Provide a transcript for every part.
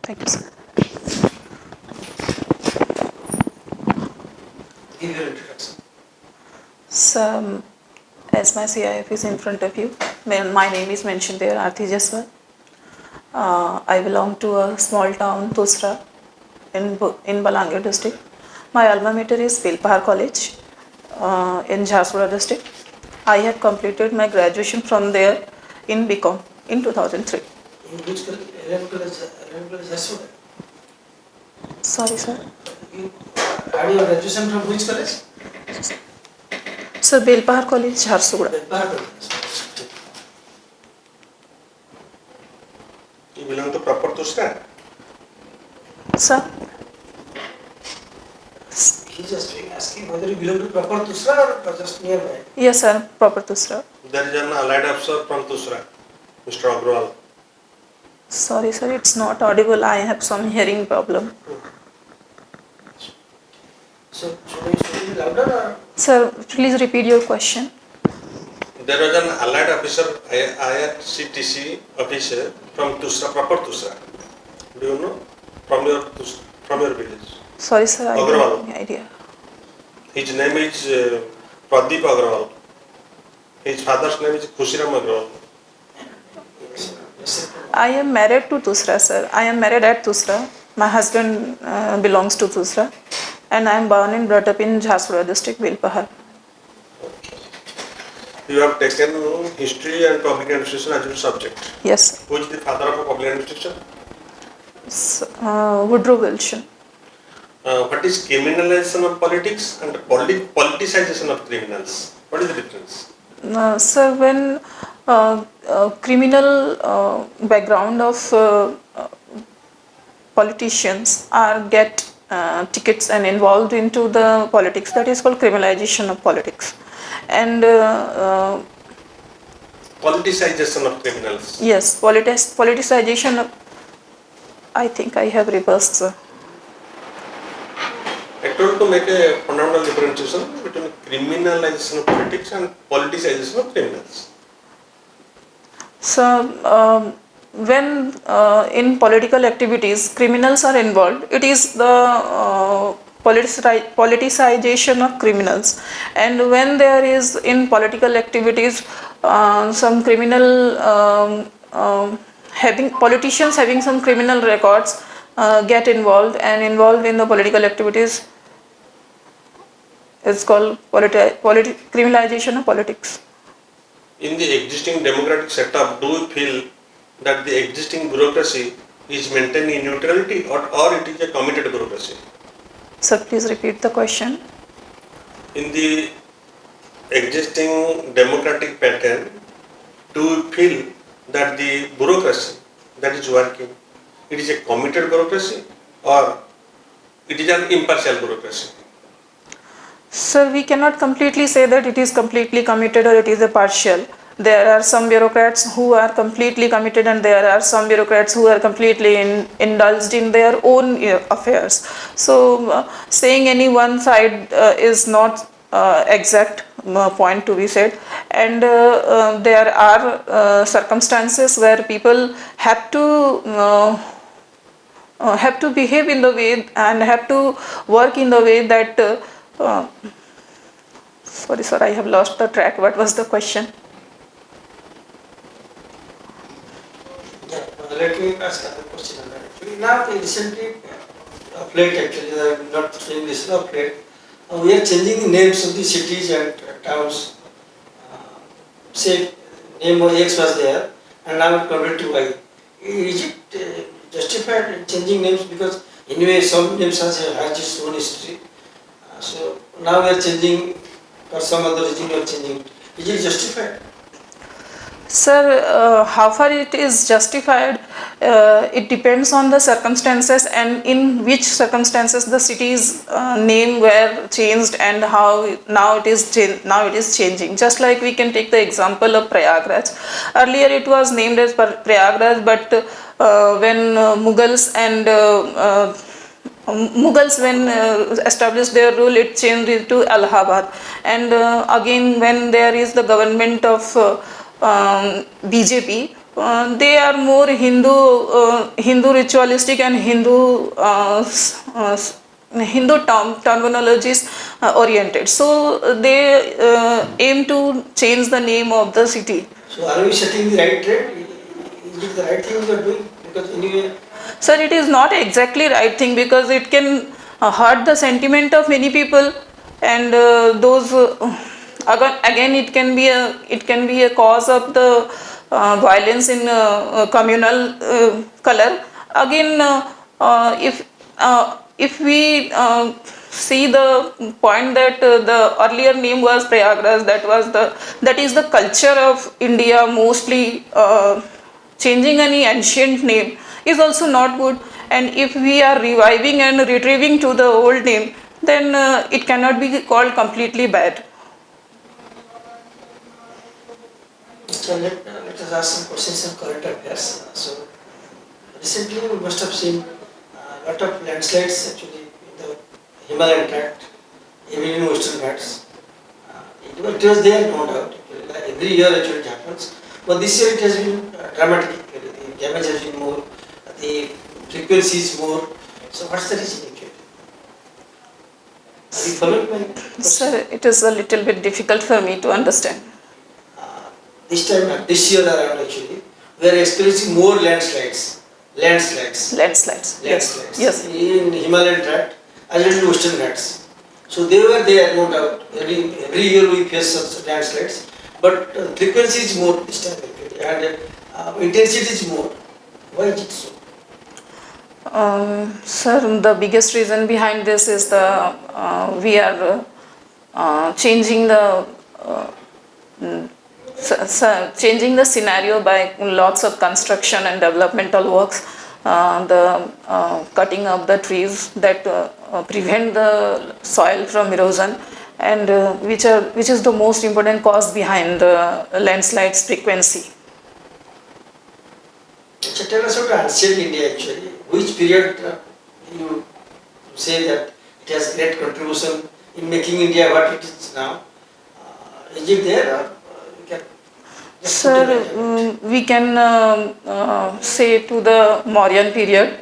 Thank you, sir. Give your introduction. So, as my CIF is in front of you, my name is mentioned there, ARATI JAISWAL. I belong to a small town, Tusra, in Balangir district. My alma mater is Belpahar College in JAISWAL district. I have completed my graduation from there in BCom in 2003. In which college? JAISWAL? Sorry, sir. You had your graduation from which college? Sir, Belpahar College, Jharsuguda. You belong to proper Tusra? Sir? He's just asking whether you belong to proper Tusra or just nearby. Yes, sir, proper Tusra. There is an allied officer from Tusra, Mr. Agrawal. Sorry, sir, it's not audible. I have some hearing problem. So, should I speak louder or? Sir, please repeat your question. There was an allied officer, IRCTC officer from Tusra, proper Tusra. Do you know? From your village. Sorry, sir, I don't Agrawal. have any idea. His name is Pradeep Agrawal. His father's name is Khushiram Agrawal. I am married to Tusra, sir. I am married at Tusra. My husband belongs to Tusra. And I am born and brought up in Jharsuguda district, Belpahar. You have taken history and public administration as your subject. Yes. Who is the father of public administration? Woodrow Wilson. What is criminalization of politics and politicization of criminals? What is the difference? Sir, when criminal background of politicians get tickets and involved into the politics, that is called criminalization of politics. And Politicization of criminals. yes, politicization of, I think I have reversed, sir. I told to make a fundamental differentiation between criminalization of politics and politicization of criminals. So, when in political activities criminals are involved, it is the politicization of criminals. And when there is in political activities some criminal politicians having some criminal records get involved in the political activities, it's called criminalization of politics. In the existing democratic setup, do you feel that the existing bureaucracy is maintaining neutrality or it is a committed bureaucracy? Sir, please repeat the question. In the existing democratic pattern, do you feel that the bureaucracy that is working, it is a committed bureaucracy or it is an impartial bureaucracy? Sir, we cannot completely say that it is completely committed or it is a partial. There are some bureaucrats who are completely committed and there are some bureaucrats who are completely indulged in their own affairs. So, saying any one side is not exact point to be said. And there are circumstances where people have to behave in the way and have to work in the way that sorry sir, I have lost the track. What was the question? Yeah, let me ask another question on that. Actually, now recently, of late actually, I am not saying this of late, we are changing the names of the cities and towns. Say, name of X was there, and now it converted to Y. Is it justified changing names? Because anyway, some names has its own history. So now we are changing, for some other reason we are changing. Is it justified? Sir, how far it is justified, it depends on the circumstances and in which circumstances the city's name were changed and how now it is changing. Just like we can take the example of Prayagraj. Earlier it was named as Prayagraj, but when Mughals when established their rule, it changed it to Allahabad. And again, when there is the government of BJP, they are more Hindu ritualistic and Hindu terminologies oriented. So they aim to change the name of the city. So are we setting the right trend? Is it the right thing we are doing? Because anyway, Sir, it is not exactly right thing because it can hurt the sentiment of many people, and those again it can be a cause of the violence in communal color. Again, if we see the point that the earlier name was Prayagraj, that is the culture of India mostly. Changing any ancient name is also not good, and if we are reviving and retrieving to the old name, then it cannot be called completely bad. so let us ask some questions on current affairs. So recently we must have seen a lot of landslides actually in the Himalayan tract, even in Western Ghats. It was there, no doubt. Every year actually it happens. But this year it has been dramatic. The damage has been more, the frequency is more. So what's the reason actually? Are you following my question? Sir, it is a little bit difficult for me to understand. This year around actually, we are experiencing more landslides. Landslides. Yes. In Himalayan tract as well as Western Ghats. So they were there, no doubt. Every year we face such landslides. But frequency is more this time actually, and intensity is more. Why is it so? Sir, the biggest reason behind this is we are changing changing the scenario by lots of construction and developmental works, the cutting of the trees that prevent the soil from erosion, and which is the most important cause behind the landslides frequency. So tell us about ancient India actually. Which period you say that it has great contribution in making India what it is now? Is it there, or you can just put it Sir, we can say to the Mauryan period.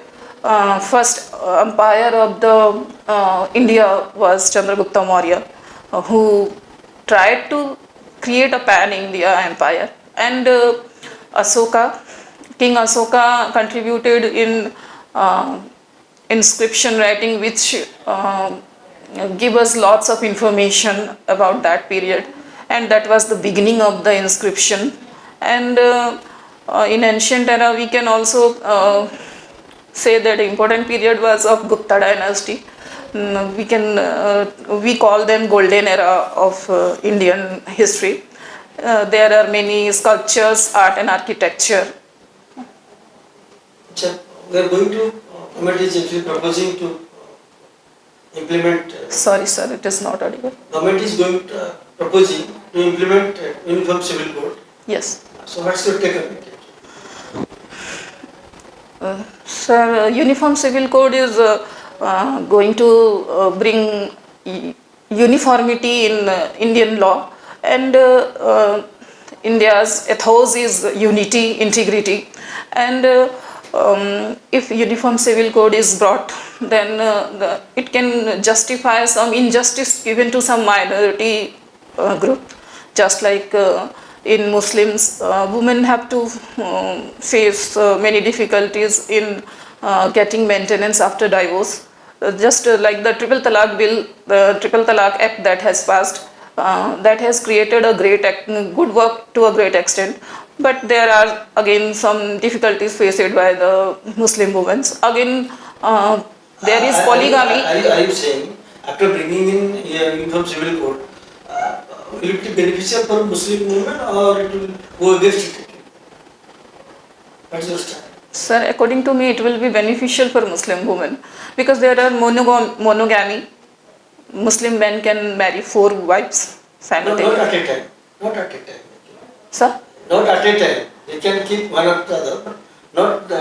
First umpire of the India was Chandragupta Maurya, who tried to create a pan-India empire, and King Asoka contributed in inscription writing, which give us lots of information about that period, and that was the beginning of the inscription. And in ancient era, we can also say that the important period was of Gupta dynasty. We call them golden era of Indian history. There are many sculptures, art and architecture. We are going to, government is actually proposing to implement. Sorry, sir, it is not audible. Government is going to proposing to implement Uniform Civil Code. Yes. So what's your take on it? Sir, Uniform Civil Code is going to bring uniformity in Indian law, and India's ethos is unity, integrity, and if Uniform Civil Code is brought, then it can justify some injustice given to some minority group, just like in Muslims, women have to face many difficulties in getting maintenance after divorce. Just like the Triple Talaq bill, the Triple Talaq Act that has passed, that has created a good work to a great extent. But there are again some difficulties faced by the Muslim women. Again, there is polygamy. Are you saying after bringing in Uniform Civil Code, will it be beneficial for Muslim women or it will go against it? What's your stand? Sir, according to me, it will be beneficial for Muslim women because there are monogamy. Muslim men can marry 4 wives simultaneously. Not at a time. Not at a time. Sir? Not at a time. They can keep one after the other. Not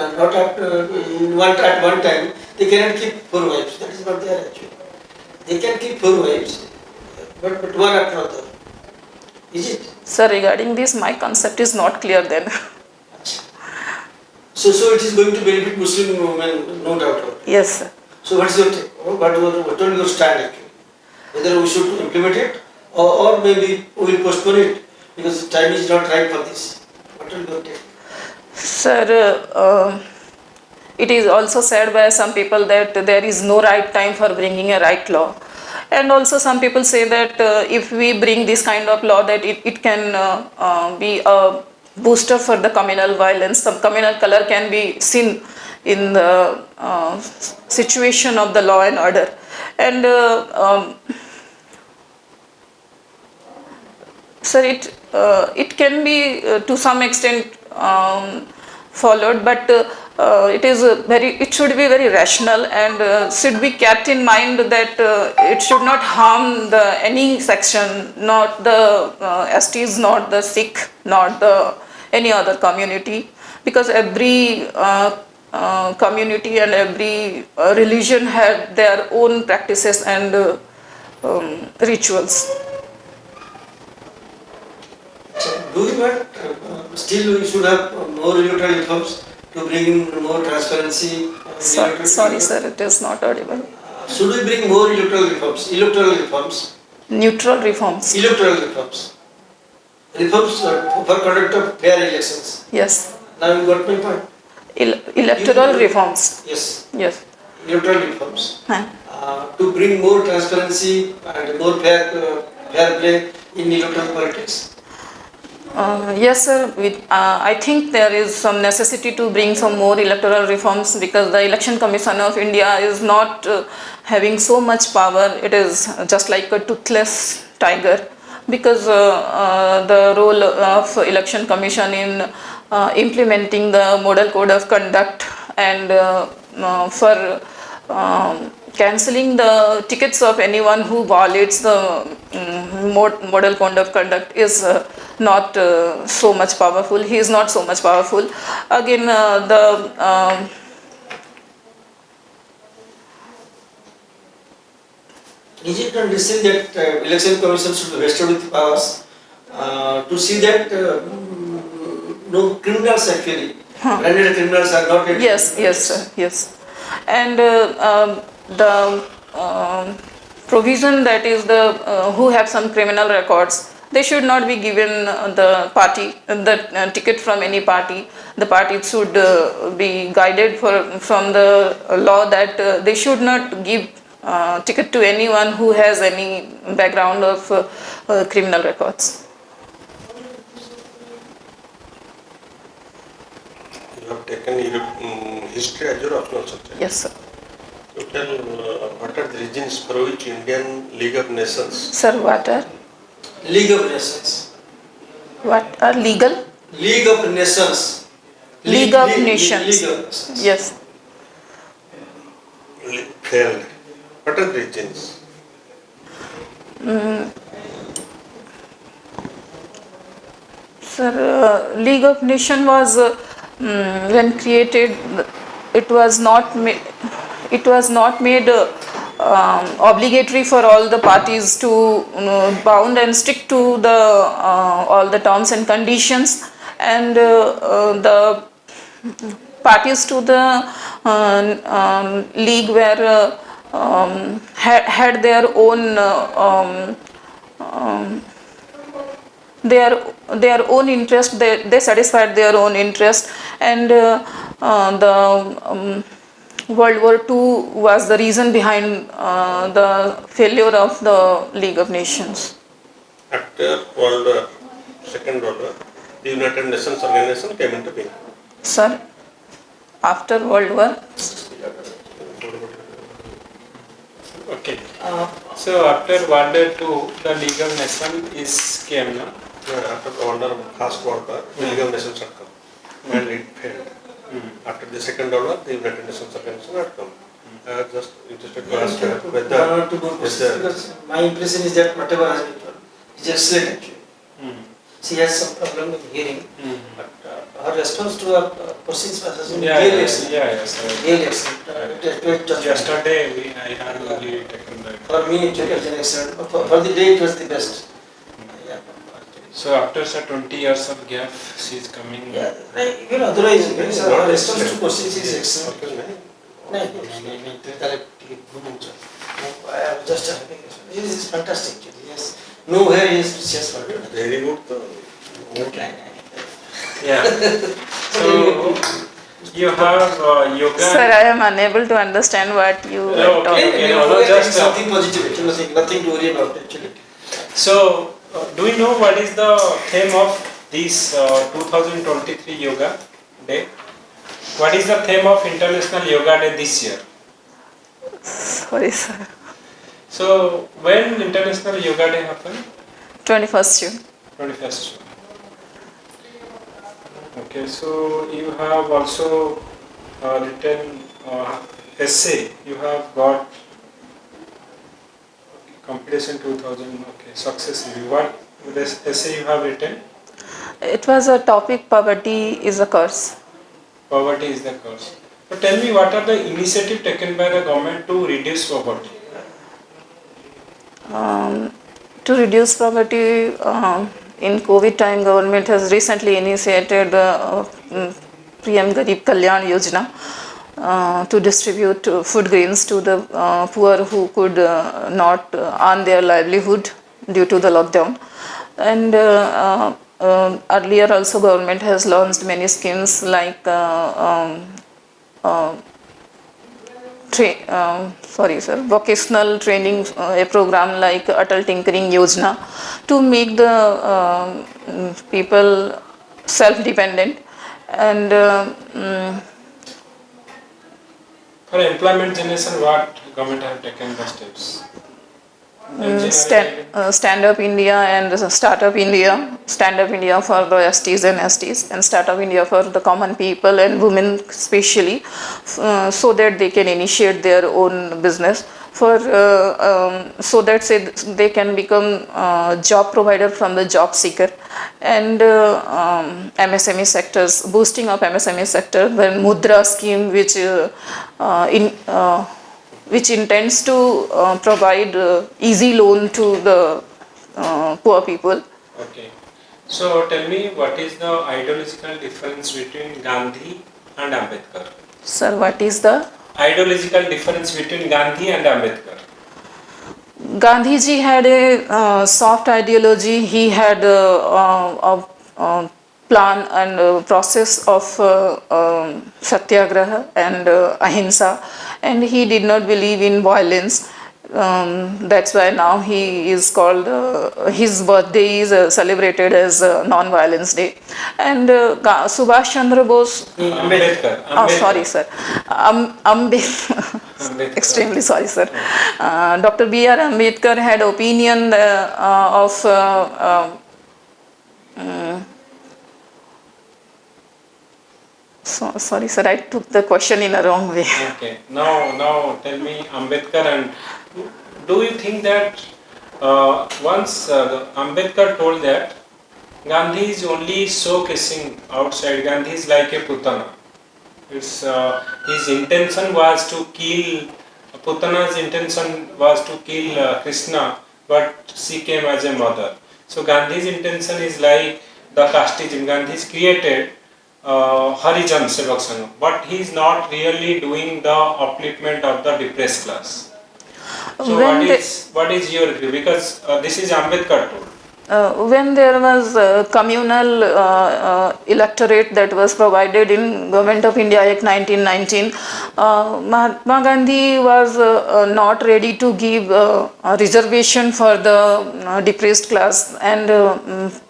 at one time. They cannot keep 4 wives. That is not there actually. They can keep 4 wives, but one after other. Is it? Sir, regarding this, my concept is not clear then. So it is going to benefit Muslim women, no doubt about it. Yes, sir. So what is your take? What will your stand actually? Whether we should implement it or maybe we will postpone it because time is not right for this. What will your take? Sir, it is also said by some people that there is no right time for bringing a right law. And also some people say that if we bring this kind of law, that it can be a booster for the communal violence. Some communal color can be seen in the situation of the law and order. And sir, it can be to some extent followed, but it should be very rational and should be kept in mind that it should not harm any section, not the STs, not the Sikh, not the any other community, because every community and every religion had their own practices and rituals. Do you want, still we should have more electoral reforms to bring more transparency? Sorry sir, it is not audible. Should we bring more electoral reforms? Electoral reforms? Neutral reforms. Electoral reforms. Reforms for conduct of fair elections. Yes. Now you got my point. Electoral reforms. Yes. Yes. Electoral reforms. To bring more transparency and more fair play in electoral politics. Yes, sir. I think there is some necessity to bring some more electoral reforms because the Election Commission of India is not having so much power. It is just like a toothless tiger because the role of Election Commission in implementing the Model Code of Conduct and for cancelling the tickets of anyone who violates the Model Code of Conduct is not so much powerful. He is not so much powerful. Again, is it not necessary that Election Commission should be vested with powers to see that no criminals actually, branded criminals are not yet. Yes, sir, yes. And the provision that is the who have some criminal records, they should not be given the ticket from any party. The party should be guided from the law that they should not give ticket to anyone who has any background of criminal records. You have taken history as your optional subject. Yes, sir. So tell what are the reasons for which Indian League of Nations? Sir, what are? League of Nations. What are legal? League of Nations. League of Nations. League of Nations. Yes. Failed. What are the reasons? Sir, League of Nations was when created. It was not made obligatory for all the parties to bound and stick to the all the terms and conditions, and the parties to the league were had their own their own interest. They satisfied their own interest, and the World War II was the reason behind the failure of the League of Nations. After World War, Second World War, the United Nations organization came into being. Sir, after World War? Okay. So after World War II, the League of Nations came, no? After First World War, the League of Nations had come, and it failed. After the Second World War, the United Nations organization had come. I was just interested to ask whether. Because my impression is that whatever has been done is excellent actually. She has some problem with hearing, but her response to her questions was really excellent. Really excellent. Yesterday I had only taken that. For me it was an excellent. For the day it was the best. So after 20 years of gap, she is coming. Yeah, like, otherwise, our response to questions is excellent. No, I am just having this is fantastic. Yes, nowhere is precious for you. Very good. Okay. Yeah. So you have yoga. Sir, I am unable to understand what you were talking. Okay, no, just something positive. Actually, nothing to worry about. Actually. So, do you know what is the theme of this 2023 Yoga Day? What is the theme of International Yoga Day this year? Sorry, sir. So, when International Yoga Day happened? 21st June. 21st June. Okay, so you have also written essay. You have got competition 2000. Okay, success review. What this essay you have written? It was a topic, poverty is a curse. Poverty is the cause. So tell me, what are the initiatives taken by the government to reduce poverty? To reduce poverty, in COVID time, government has recently initiated PM Garib Kalyan Yojana to distribute food grains to the poor who could not earn their livelihood due to the lockdown. And earlier also government has launched many schemes like vocational training, a program like Atal Tinkering Yojana to make the people self-dependent and For employment generation, what government have taken the steps? Stand Up India and Startup India. Stand Up India for the STs and STs, and Startup India for the common people and women especially, so that they can initiate their own business. For so that they can become job provider from the job seeker, and MSME sectors, boosting of MSME sector. The Mudra scheme, which intends to provide easy loan to the poor people. Okay. So tell me, what is the ideological difference between Gandhi and Ambedkar? Sir, what is the Ideological difference between Gandhi and Ambedkar? Gandhiji had a soft ideology. He had a plan and process of satyagraha and ahimsa, and he did not believe in violence. That's why now he is called, his birthday is celebrated as Non-Violence Day. And Subhash Chandra Bose, Ambedkar. oh sorry sir, Ambedkar. extremely sorry sir. Dr. B.R. Ambedkar had opinion of sorry sir, I took the question in a wrong way. Okay. Now tell me, Ambedkar, and do you think that once Ambedkar told that Gandhi is only showcasing outside, Gandhi is like a putana. It's his intention was to kill, Putana's intention was to kill Krishna, but she came as a mother. So Gandhi's intention is like the casteism. Gandhi is created Harijan Sevak Sangh, but he is not really doing the upliftment of the depressed class. So what is your view? Because this is Ambedkar told. When there was communal electorate that was provided in Government of India Act 1919, Mahatma Gandhi was not ready to give a reservation for the depressed class, and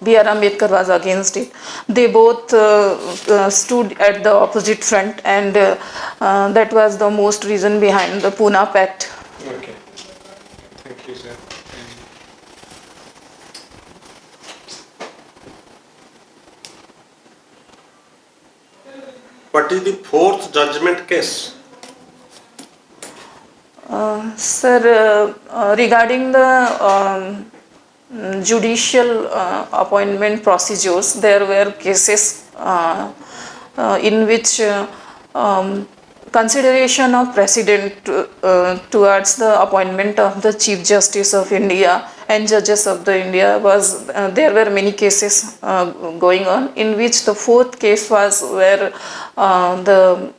B.R. Ambedkar was against it. They both stood at the opposite front, and that was the most reason behind the Pune Pact. Okay. Thank you, sir. What is the fourth judgment case? Sir, regarding the judicial appointment procedures, there were cases in which consideration of precedent towards the appointment of the Chief Justice of India and judges of the India was there were many cases going on, in which the fourth case was where the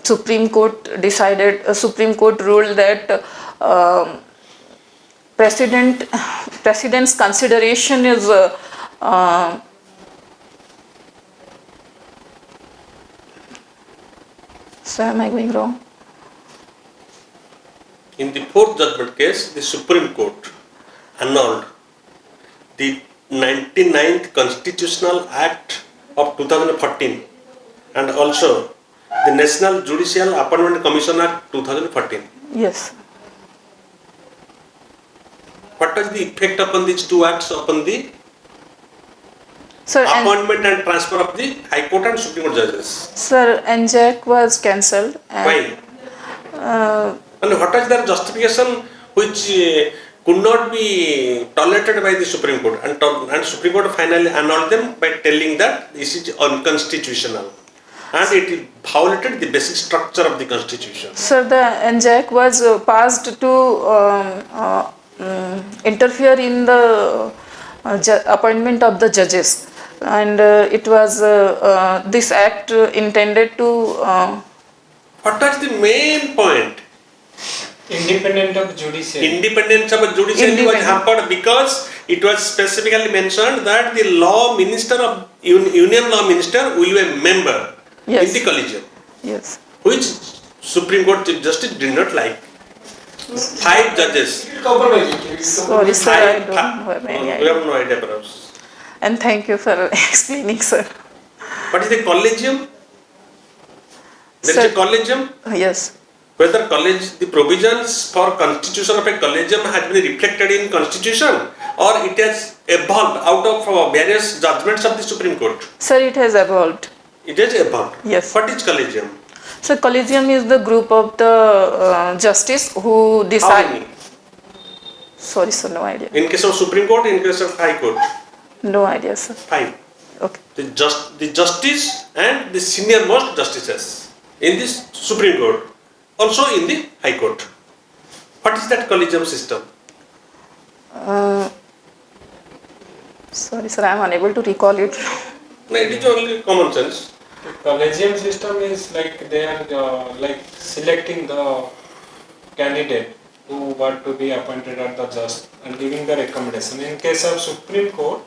Supreme Court ruled that president's consideration is so am I going wrong? In the fourth judgment case, the Supreme Court annulled the 99th Constitutional Act of 2014 and also the National Judicial Appointment Commission Act 2014. Yes. What was the effect upon these two acts upon the Sir, appointment and transfer of the High Court and Supreme Court judges? Sir, NJAC was cancelled. Why? And what was their justification which could not be tolerated by the Supreme Court, and Supreme Court finally annulled them by telling that this is unconstitutional and it violated the basic structure of the Constitution. Sir, the NJAC was passed to interfere in the appointment of the judges, and it was this act intended to What was the main point? Independent of judiciary. Independence of judiciary was hampered because it was specifically mentioned that the law minister of Union Law Minister will be a member in the collegium. Yes. Which Supreme Court Chief Justice did not like. 5 judges. Sorry, sir, I don't have any We idea. have no idea perhaps. And thank you for explaining, sir. What is the collegium? There Sir. is a collegium. Yes. Whether the provisions for constitution of a collegium has been reflected in constitution or it has evolved out of various judgments of the Supreme Court. Sir, it has evolved. It has evolved. Yes. What is collegium? So collegium is the group of the justice who How decide. many? Sorry, sir, no idea. In case of Supreme Court, in case of High Court? No idea, sir. 5. Okay. The justice and the senior most justices in this Supreme Court, also in the High Court. What is that collegium system? Sorry, sir, I am unable to recall it. No, it is only common sense. The collegium system is like they are like selecting the candidate who want to be appointed as the judge and giving the recommendation. In case of Supreme Court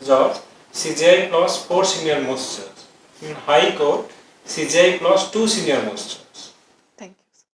judge, CJI plus 4 senior most judge. In High Court, CJI plus 2 senior most judge.